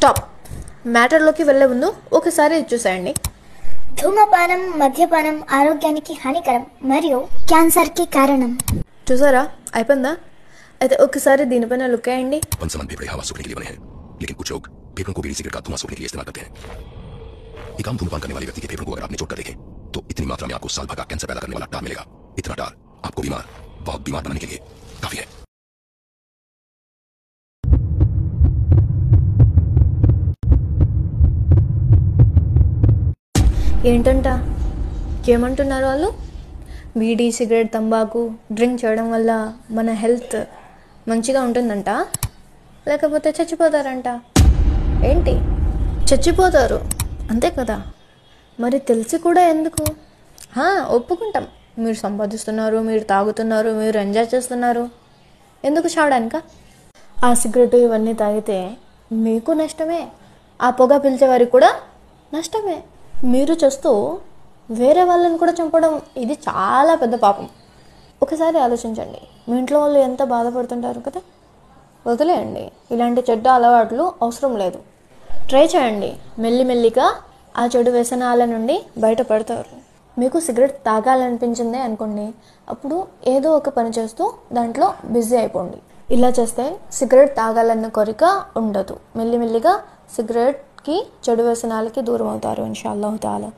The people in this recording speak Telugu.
స్టాప్. మ్యాటర్లోకి వెళ్ళే ముందు ఒకసారి ఇది చూసేయండి. ధూమపానం, మద్యపానం ఆరోగ్యానికి హానికరం మరియు క్యాన్సర్కి కారణం. చూసారా, అయిపోయిందా? అయితే ఒకసారి దీనిపైన లుక్ వేయండి. हवा सूखने के लिए बने हैं, लेकिन कुछ लोग फेफड़ों को बीड़ी सिगरेट का धुआं सूखने के लिए इस्तेमाल करते हैं। एक आम धूमपान करने वाले व्यक्ति के फेफड़ों को अगर आप निचोड़ कर देखें तो इतनी मात्रा में आपको साल भर का कैंसर पैदा करने वाला टार मिलेगा। इतना टार आपको बीमार, बहुत बीमार बनाने के लिए काफी है। ఏంటంట, ఏమంటున్నారు వాళ్ళు? బీడీ, సిగరెట్, తంబాకు డ్రింక్ చేయడం వల్ల మన హెల్త్ మంచిగా ఉంటుందంట, లేకపోతే చచ్చిపోతారంట. ఏంటి, చచ్చిపోతారు అంతే కదా? మరి తెలిసి కూడా ఎందుకు? ఒప్పుకుంటాం, మీరు సంపాదిస్తున్నారు, మీరు తాగుతున్నారు, మీరు ఎంజాయ్ చేస్తున్నారు, ఎందుకు చావడానిక? ఆ సిగరెట్ ఇవన్నీ తాగితే మీకు నష్టమే, ఆ పొగ పిలిచేవారికి కూడా నష్టమే. మీరు చేస్తూ వేరే వాళ్ళని కూడా చంపడం ఇది చాలా పెద్ద పాపం. ఒకసారి ఆలోచించండి, మీ ఇంట్లో వాళ్ళు ఎంత బాధపడుతుంటారు కదా. వదిలేయండి, ఇలాంటి చెడ్డ అలవాట్లు అవసరం లేదు. ట్రై చేయండి, మెల్లిమెల్లిగా ఆ చెడు వ్యసనాల నుండి బయటపడతారు. మీకు సిగరెట్ తాగాలనిపించిందే అనుకోండి, అప్పుడు ఏదో ఒక పని చేస్తూ దాంట్లో బిజీ అయిపోండి. ఇలా చేస్తే సిగరెట్ తాగాలన్న కోరిక ఉండదు. మెల్లిమెల్లిగా సిగరెట్కి, చెడు వ్యసనాలకి దూరం అవుతారు ఇన్షాల్లాహు తాలా.